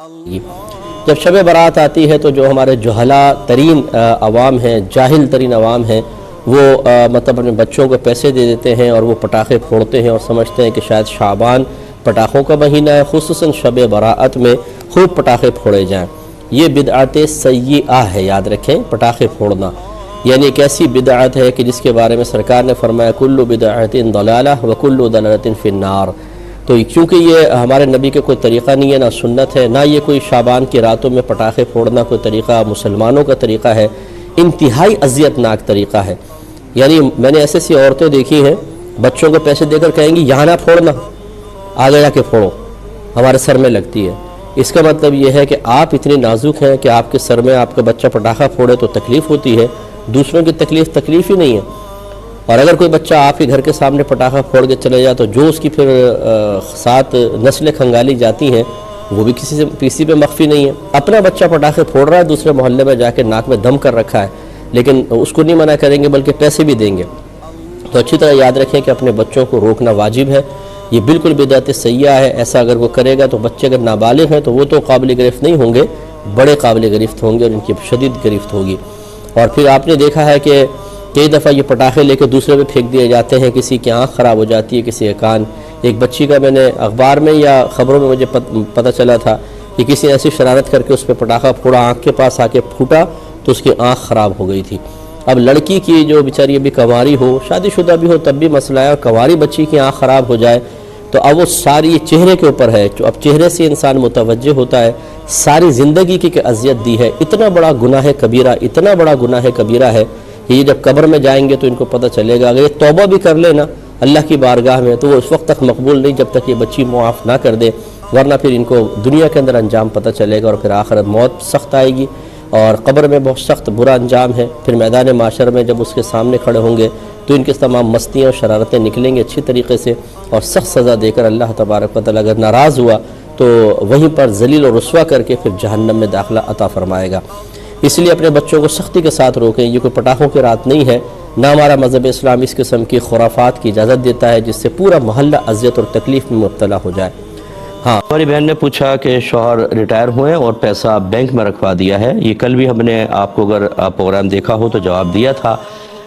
جب شب برات آتی ہے تو جو ہمارے جہلا ترین عوام ہیں، جاہل ترین عوام ہیں، وہ مطلب اپنے بچوں کو پیسے دے دیتے ہیں اور وہ پٹاخے پھوڑتے ہیں اور سمجھتے ہیں کہ شاید شعبان پٹاخوں کا مہینہ ہے، خصوصاً شب برات میں خوب پٹاخے پھوڑے جائیں۔ یہ بدعت سیئہ ہے، یاد رکھیں، پٹاخے پھوڑنا یعنی ایک ایسی بدعت ہے کہ جس کے بارے میں سرکار نے فرمایا کل بدعت ضلالہ وکل ضلالۃ فی النار۔ تو چونکہ یہ ہمارے نبی کے کوئی طریقہ نہیں ہے، نہ سنت ہے، نہ یہ کوئی شعبان کی راتوں میں پٹاخے پھوڑنا کوئی طریقہ مسلمانوں کا طریقہ ہے، انتہائی اذیت ناک طریقہ ہے۔ یعنی میں نے ایسے سی عورتیں دیکھی ہیں، بچوں کو پیسے دے کر کہیں گی یہاں نہ پھوڑنا، آگے جا کے پھوڑو، ہمارے سر میں لگتی ہے۔ اس کا مطلب یہ ہے کہ آپ اتنے نازک ہیں کہ آپ کے سر میں آپ کا بچہ پٹاخہ پھوڑے تو تکلیف ہوتی ہے، دوسروں کی تکلیف ہی نہیں ہے۔ اور اگر کوئی بچہ آپ کے گھر کے سامنے پٹاخہ پھوڑ کے چلے جائے تو جو اس کی پھر ساتھ نسلیں کھنگالی جاتی ہیں وہ بھی کسی پہ مخفی نہیں ہے۔ اپنا بچہ پٹاخے پھوڑ رہا ہے، دوسرے محلے میں جا کے ناک میں دم کر رکھا ہے، لیکن اس کو نہیں منع کریں گے بلکہ پیسے بھی دیں گے۔ تو اچھی طرح یاد رکھیں کہ اپنے بچوں کو روکنا واجب ہے، یہ بالکل بدعت سیئہ ہے۔ ایسا اگر وہ کرے گا تو بچے اگر نابالغ ہیں تو وہ تو قابل گرفت نہیں ہوں گے، بڑے قابل گرفت ہوں گے اور ان کی شدید گرفت ہوگی۔ اور پھر آپ نے دیکھا ہے کہ کئی دفعہ یہ پٹاخے لے کے دوسرے پہ پھینک دیے جاتے ہیں، کسی کی آنکھ خراب ہو جاتی ہے، کسی کا کان۔ ایک بچی کا میں نے اخبار میں یا خبروں میں مجھے پتہ چلا تھا کہ کسی نے ایسی شرارت کر کے اس پہ پٹاخہ پھوڑا، آنکھ کے پاس آ کے پھوٹا تو اس کی آنکھ خراب ہو گئی تھی۔ اب لڑکی کی جو بیچاری ابھی کنواری ہو، شادی شدہ بھی ہو تب بھی مسئلہ ہے، اور کنواری بچی کی آنکھ خراب ہو جائے تو اب وہ ساری چہرے کے اوپر ہے، اب چہرے سے انسان متوجہ ہوتا ہے، ساری زندگی کی کہ اذیت دی ہے۔ اتنا بڑا گناہ کبیرہ، اتنا بڑا گناہ کبیرہ ہے کہ یہ جب قبر میں جائیں گے تو ان کو پتہ چلے گا۔ اگر یہ توبہ بھی کر لے نا اللہ کی بارگاہ میں تو وہ اس وقت تک مقبول نہیں جب تک یہ بچی معاف نہ کر دے، ورنہ پھر ان کو دنیا کے اندر انجام پتہ چلے گا اور پھر آخرت موت سخت آئے گی اور قبر میں بہت سخت برا انجام ہے۔ پھر میدان معاشر میں جب اس کے سامنے کھڑے ہوں گے تو ان کے تمام مستیاں اور شرارتیں نکلیں گے اچھی طریقے سے، اور سخت سزا دے کر اللہ تبارک و تعالیٰ اگر ناراض ہوا تو وہیں پر ذلیل و رسوا کر کے پھر جہنم میں داخلہ عطا فرمائے گا۔ اس لیے اپنے بچوں کو سختی کے ساتھ روکیں، یہ کوئی پٹاخوں کی رات نہیں ہے، نہ ہمارا مذہب اسلام اس قسم کی خرافات کی اجازت دیتا ہے جس سے پورا محلہ اذیت اور تکلیف میں مبتلا ہو جائے۔ ہماری بہن نے پوچھا کہ شوہر ریٹائر ہوئے اور پیسہ بینک میں رکھوا دیا ہے۔ یہ کل بھی ہم نے آپ کو اگر آپ پروگرام دیکھا ہو تو جواب دیا تھا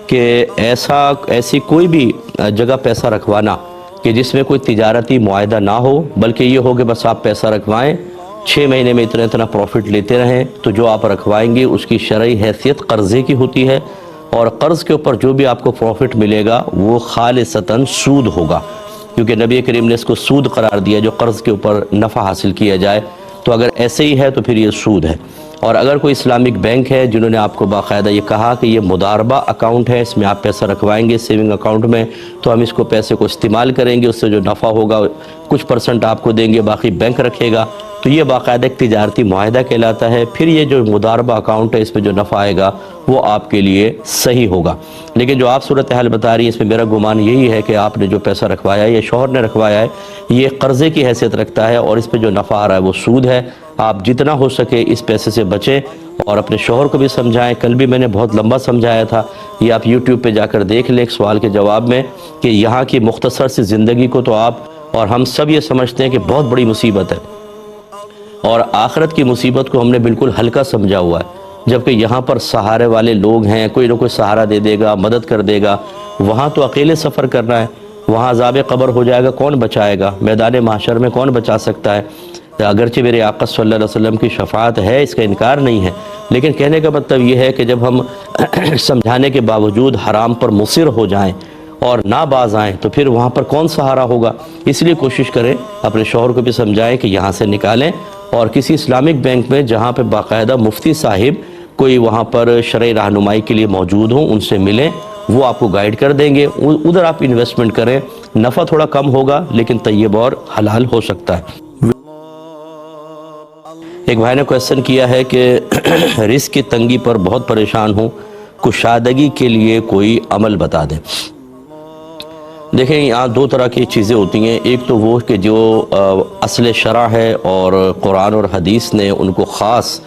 کہ ایسی کوئی بھی جگہ پیسہ رکھوانا کہ جس میں کوئی تجارتی معاہدہ نہ ہو، بلکہ یہ ہو کہ بس آپ پیسہ رکھوائیں، 6 مہینے میں اتنا پروفٹ لیتے رہیں، تو جو آپ رکھوائیں گے اس کی شرعی حیثیت قرضے کی ہوتی ہے، اور قرض کے اوپر جو بھی آپ کو پروفٹ ملے گا وہ خالصتاً سود ہوگا، کیونکہ نبی کریم نے اس کو سود قرار دیا جو قرض کے اوپر نفع حاصل کیا جائے۔ تو اگر ایسے ہی ہے تو پھر یہ سود ہے۔ اور اگر کوئی اسلامک بینک ہے جنہوں نے آپ کو باقاعدہ یہ کہا کہ یہ مضاربہ اکاؤنٹ ہے، اس میں آپ پیسہ رکھوائیں گے سیونگ اکاؤنٹ میں تو ہم اس کو پیسے کو استعمال کریں گے، اس سے جو نفع ہوگا کچھ پرسنٹ آپ کو دیں گے، باقی بینک رکھے گا، تو یہ باقاعدہ ایک تجارتی معاہدہ کہلاتا ہے۔ پھر یہ جو مضاربہ اکاؤنٹ ہے اس پہ جو نفع آئے گا وہ آپ کے لیے صحیح ہوگا۔ لیکن جو آپ صورتحال بتا رہی ہیں اس میں میرا گمان یہی ہے کہ آپ نے جو پیسہ رکھوایا ہے یا شوہر نے رکھوایا ہے یہ قرضے کی حیثیت رکھتا ہے اور اس پہ جو نفع آ رہا ہے وہ سود ہے۔ آپ جتنا ہو سکے اس پیسے سے بچیں اور اپنے شوہر کو بھی سمجھائیں۔ کل بھی میں نے بہت لمبا سمجھایا تھا، یہ آپ یوٹیوب پہ جا کر دیکھ لیں ایک سوال کے جواب میں، کہ یہاں کی مختصر سی زندگی کو تو آپ اور ہم سب یہ سمجھتے ہیں کہ بہت بڑی مصیبت ہے، اور آخرت کی مصیبت کو ہم نے بالکل ہلکا سمجھا ہوا ہے، جبکہ یہاں پر سہارے والے لوگ ہیں، کوئی نہ کوئی سہارا دے دے گا، مدد کر دے گا۔ وہاں تو اکیلے سفر کرنا ہے، وہاں عذاب قبر ہو جائے گا، کون بچائے گا؟ میدان محشر میں کون بچا سکتا ہے؟ اگرچہ میرے آقا صلی اللہ علیہ وسلم کی شفاعت ہے، اس کا انکار نہیں ہے، لیکن کہنے کا مطلب یہ ہے کہ جب ہم سمجھانے کے باوجود حرام پر مصر ہو جائیں اور نہ باز آئیں تو پھر وہاں پر کون سہارا ہوگا؟ اس لیے کوشش کریں اپنے شوہر کو بھی سمجھائیں کہ یہاں سے نکالیں، اور کسی اسلامک بینک میں جہاں پہ باقاعدہ مفتی صاحب کوئی وہاں پر شرعی رہنمائی کے لیے موجود ہوں ان سے ملیں، وہ آپ کو گائیڈ کر دیں گے، ادھر آپ انویسٹمنٹ کریں، نفع تھوڑا کم ہوگا لیکن طیب اور حلال ہو سکتا ہے۔ ایک بھائی نے کویسچن کیا ہے کہ رزق کی تنگی پر بہت پریشان ہوں، کشادگی کے لیے کوئی عمل بتا دیں۔ دیکھیں یہاں دو طرح کی چیزیں ہوتی ہیں، ایک تو وہ کہ جو اصل شرع ہے اور قرآن اور حدیث نے ان کو خاص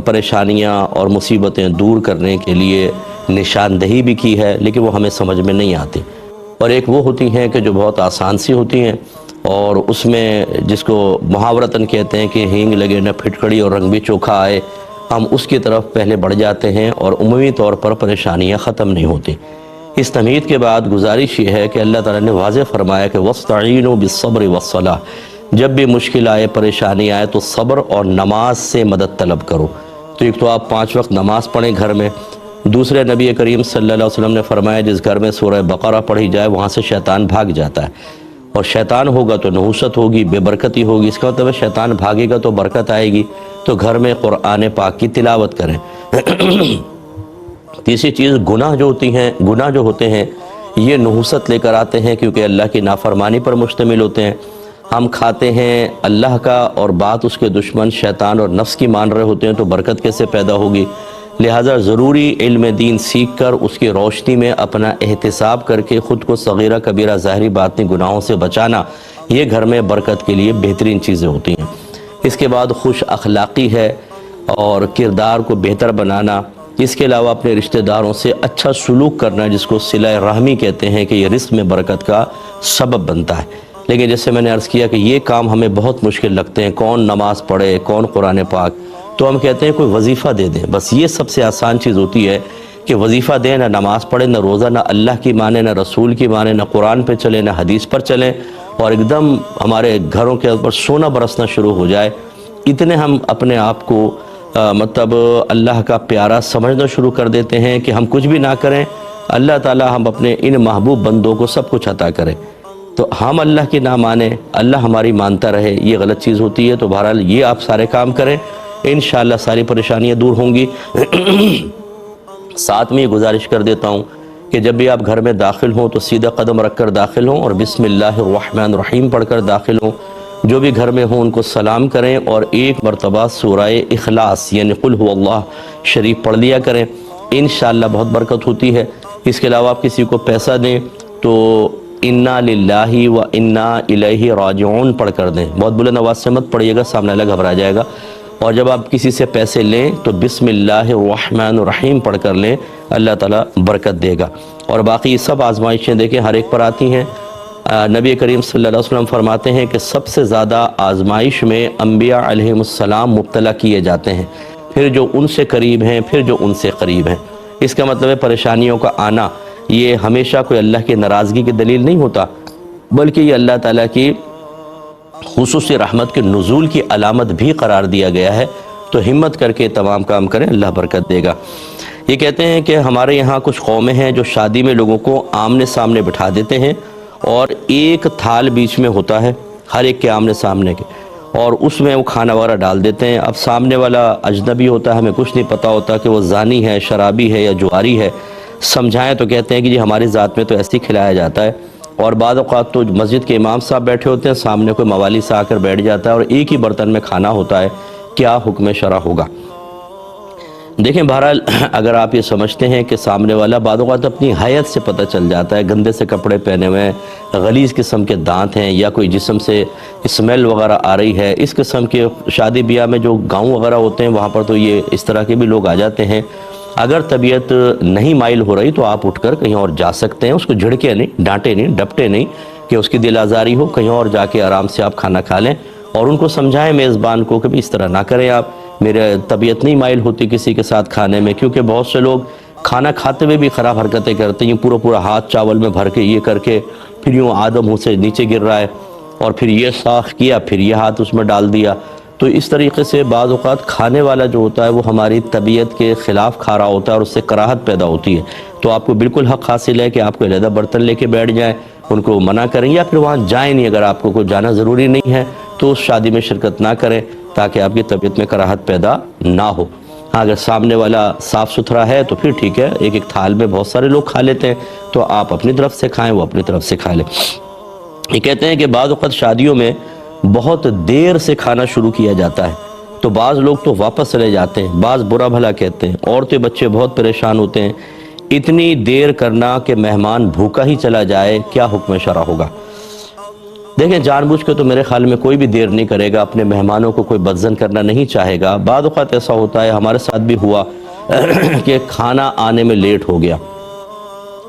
پریشانیاں اور مصیبتیں دور کرنے کے لیے نشاندہی بھی کی ہے لیکن وہ ہمیں سمجھ میں نہیں آتی، اور ایک وہ ہوتی ہیں کہ جو بہت آسان سی ہوتی ہیں اور اس میں جس کو محاورتاً کہتے ہیں کہ ہینگ لگے نہ پھٹکڑی اور رنگ بھی چوکھا آئے، ہم اس کی طرف پہلے بڑھ جاتے ہیں اور عمومی طور پر پریشانیاں ختم نہیں ہوتی۔ اس تمہید کے بعد گزارش یہ ہے کہ اللہ تعالیٰ نے واضح فرمایا کہ وَاسْتَعِینُوا بِالصَّبْرِ وَالصَّلَاةِ، جب بھی مشکل آئے، پریشانی آئے تو صبر اور نماز سے مدد طلب کرو۔ تو ایک تو آپ 5 وقت نماز پڑھیں گھر میں، دوسرے نبی کریم صلی اللہ علیہ وسلم نے فرمایا جس گھر میں سورہ بقرہ پڑھی جائے وہاں سے شیطان بھاگ جاتا ہے، اور شیطان ہوگا تو نحوست ہوگی، بے برکتی ہوگی، اس کا مطلب ہے شیطان بھاگے گا تو برکت آئے گی۔ تو گھر میں قرآن پاک کی تلاوت کریں۔ تیسری چیز، گناہ جو ہوتے ہیں یہ نحوست لے کر آتے ہیں، کیونکہ اللہ کی نافرمانی پر مشتمل ہوتے ہیں۔ ہم کھاتے ہیں اللہ کا اور بات اس کے دشمن شیطان اور نفس کی مان رہے ہوتے ہیں، تو برکت کیسے پیدا ہوگی؟ لہٰذا ضروری علم دین سیکھ کر اس کی روشنی میں اپنا احتساب کر کے خود کو صغیرہ کبیرہ ظاہری باطنی گناہوں سے بچانا، یہ گھر میں برکت کے لیے بہترین چیزیں ہوتی ہیں۔ اس کے بعد خوش اخلاقی ہے اور کردار کو بہتر بنانا، اس کے علاوہ اپنے رشتہ داروں سے اچھا سلوک کرنا، جس کو صلہ رحمی کہتے ہیں، کہ یہ رزق میں برکت کا سبب بنتا ہے۔ لیکن جیسے میں نے عرض کیا کہ یہ کام ہمیں بہت مشکل لگتے ہیں، کون نماز پڑھے، کون قرآن پاک، تو ہم کہتے ہیں کوئی وظیفہ دے دیں، بس یہ سب سے آسان چیز ہوتی ہے کہ وظیفہ دیں، نہ نماز پڑھیں، نہ روزہ، نہ اللہ کی مانے، نہ رسول کی مانے، نہ قرآن پہ چلیں، نہ حدیث پر چلیں، اور ایک دم ہمارے گھروں کے اوپر سونا برسنا شروع ہو جائے۔ اتنے ہم اپنے آپ کو مطلب اللہ کا پیارا سمجھنا شروع کر دیتے ہیں کہ ہم کچھ بھی نہ کریں، اللہ تعالیٰ ہم اپنے ان محبوب بندوں کو سب کچھ عطا کرے، تو ہم اللہ کی نہ مانیں، اللہ ہماری مانتا رہے، یہ غلط چیز ہوتی ہے۔ تو بہرحال یہ آپ سارے کام کریں، انشاءاللہ ساری پریشانیاں دور ہوں گی۔ ساتھ میں یہ گزارش کر دیتا ہوں کہ جب بھی آپ گھر میں داخل ہوں تو سیدھا قدم رکھ کر داخل ہوں اور بسم اللہ الرحمن الرحیم پڑھ کر داخل ہوں۔ جو بھی گھر میں ہوں ان کو سلام کریں اور ایک مرتبہ سورہ اخلاص یعنی قل هو اللہ شریف پڑھ لیا کریں، انشاءاللہ بہت برکت ہوتی ہے۔ اس کے علاوہ آپ کسی کو پیسہ دیں تو انا للہ و انا الیہ راجعون پڑھ کر دیں، بہت بلند آواز سے مت پڑھیے گا، سامنے والا گھبرا جائے گا۔ اور جب آپ کسی سے پیسے لیں تو بسم اللہ الرحمن الرحیم پڑھ کر لیں، اللہ تعالیٰ برکت دے گا۔ اور باقی سب آزمائشیں دیکھیں ہر ایک پر آتی ہیں۔ نبی کریم صلی اللہ علیہ وسلم فرماتے ہیں کہ سب سے زیادہ آزمائش میں انبیاء علیہم السلام مبتلا کیے جاتے ہیں، پھر جو ان سے قریب ہیں، پھر جو ان سے قریب ہیں۔ اس کا مطلب ہے پریشانیوں کا آنا یہ ہمیشہ کوئی اللہ کی ناراضگی کی دلیل نہیں ہوتا، بلکہ یہ اللہ تعالیٰ کی خصوصی رحمت کے نزول کی علامت بھی قرار دیا گیا ہے۔ تو ہمت کر کے تمام کام کریں، اللہ برکت دے گا۔ یہ کہتے ہیں کہ ہمارے یہاں کچھ قومیں ہیں جو شادی میں لوگوں کو آمنے سامنے بٹھا دیتے ہیں اور ایک تھال بیچ میں ہوتا ہے ہر ایک کے آمنے سامنے کے، اور اس میں وہ کھانا وغیرہ ڈال دیتے ہیں۔ اب سامنے والا اجنبی ہوتا ہے، ہمیں کچھ نہیں پتہ ہوتا کہ وہ زانی ہے، شرابی ہے یا جواری ہے، سمجھائیں تو کہتے ہیں کہ جی ہماری ذات میں تو ایسے ہی کھلایا جاتا ہے۔ اور بعض اوقات تو مسجد کے امام صاحب بیٹھے ہوتے ہیں، سامنے کوئی موالی سے آ کر بیٹھ جاتا ہے اور ایک ہی برتن میں کھانا ہوتا ہے، کیا حکم شرع ہوگا؟ دیکھیں بہرحال اگر آپ یہ سمجھتے ہیں کہ سامنے والا بعض اوقات اپنی حیت سے پتہ چل جاتا ہے، گندے سے کپڑے پہنے ہوئے ہیں، غلیظ قسم کے دانت ہیں، یا کوئی جسم سے اسمیل وغیرہ آ رہی ہے، اس قسم کے شادی بیاہ میں جو گاؤں وغیرہ ہوتے ہیں وہاں پر تو یہ اس طرح کے بھی لوگ آ جاتے ہیں۔ اگر طبیعت نہیں مائل ہو رہی تو آپ اٹھ کر کہیں اور جا سکتے ہیں، اس کو جھڑکے نہیں، ڈانٹے نہیں، ڈپٹے نہیں کہ اس کی دل آزاری ہو، کہیں اور جا کے آرام سے آپ کھانا کھا لیں اور ان کو سمجھائیں میزبان کو کہ اس طرح نہ کریں، آپ میرے طبیعت نہیں مائل ہوتی کسی کے ساتھ کھانے میں، کیونکہ بہت سے لوگ کھانا کھاتے ہوئے بھی خراب حرکتیں کرتے ہیں، پورا ہاتھ چاول میں بھر کے یہ کر کے پھر یوں آدم منہ سے نیچے گر رہا ہے اور پھر یہ ساخ کیا، پھر یہ ہاتھ اس میں ڈال دیا۔ تو اس طریقے سے بعض اوقات کھانے والا جو ہوتا ہے وہ ہماری طبیعت کے خلاف کھا رہا ہوتا ہے اور اس سے کراہت پیدا ہوتی ہے۔ تو آپ کو بالکل حق حاصل ہے کہ آپ کو علیحدہ برتن لے کے بیٹھ جائیں، ان کو منع کریں یا پھر وہاں جائیں نہیں، اگر آپ کو کوئی جانا ضروری نہیں ہے تو اس شادی میں شرکت نہ کریں تاکہ آپ کی طبیعت میں کراہت پیدا نہ ہو۔ ہاں اگر سامنے والا صاف ستھرا ہے تو پھر ٹھیک ہے، ایک تھال میں بہت سارے لوگ کھا لیتے ہیں تو آپ اپنی طرف سے کھائیں، وہ اپنی طرف سے کھا لیں۔ یہ کہتے ہیں کہ بعض اوقات شادیوں میں بہت دیر سے کھانا شروع کیا جاتا ہے تو بعض لوگ تو واپس چلے جاتے ہیں، بعض برا بھلا کہتے ہیں، عورتیں بچے بہت پریشان ہوتے ہیں۔ اتنی دیر کرنا کہ مہمان بھوکا ہی چلا جائے، کیا حکم شرع ہوگا؟ دیکھیں جان بوجھ کے تو میرے خیال میں کوئی بھی دیر نہیں کرے گا، اپنے مہمانوں کو کوئی بدظن کرنا نہیں چاہے گا۔ بعض اوقات ایسا ہوتا ہے، ہمارے ساتھ بھی ہوا کہ کھانا آنے میں لیٹ ہو گیا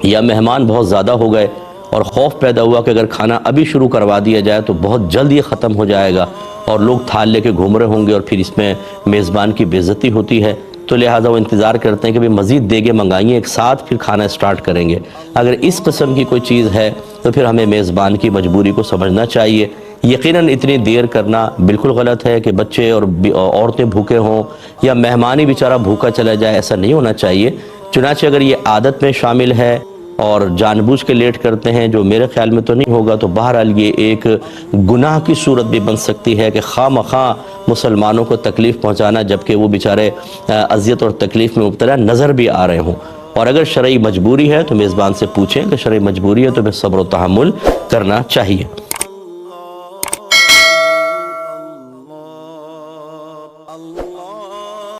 یا مہمان بہت زیادہ ہو گئے اور خوف پیدا ہوا کہ اگر کھانا ابھی شروع کروا دیا جائے تو بہت جلد یہ ختم ہو جائے گا اور لوگ تھال لے کے گھوم رہے ہوں گے اور پھر اس میں میزبان کی بے عزتی ہوتی ہے، تو لہٰذا وہ انتظار کرتے ہیں کہ مزید دیگیں منگائیں ایک ساتھ پھر کھانا سٹارٹ کریں گے۔ اگر اس قسم کی کوئی چیز ہے تو پھر ہمیں میزبان کی مجبوری کو سمجھنا چاہیے۔ یقیناً اتنی دیر کرنا بالکل غلط ہے کہ بچے اور عورتیں بھوکے ہوں یا مہمان ہی بیچارہ بھوکا چلا جائے، ایسا نہیں ہونا چاہیے۔ چنانچہ اگر یہ عادت میں شامل ہے اور جان بوجھ کے لیٹ کرتے ہیں، جو میرے خیال میں تو نہیں ہوگا، تو بہرحال یہ ایک گناہ کی صورت بھی بن سکتی ہے کہ خواہ مخواہ مسلمانوں کو تکلیف پہنچانا، جبکہ وہ بیچارے اذیت اور تکلیف میں مبتلا نظر بھی آ رہے ہوں۔ اور اگر شرعی مجبوری ہے تو میزبان سے پوچھیں کہ شرعی مجبوری ہے تو صبر و تحمل کرنا چاہیے۔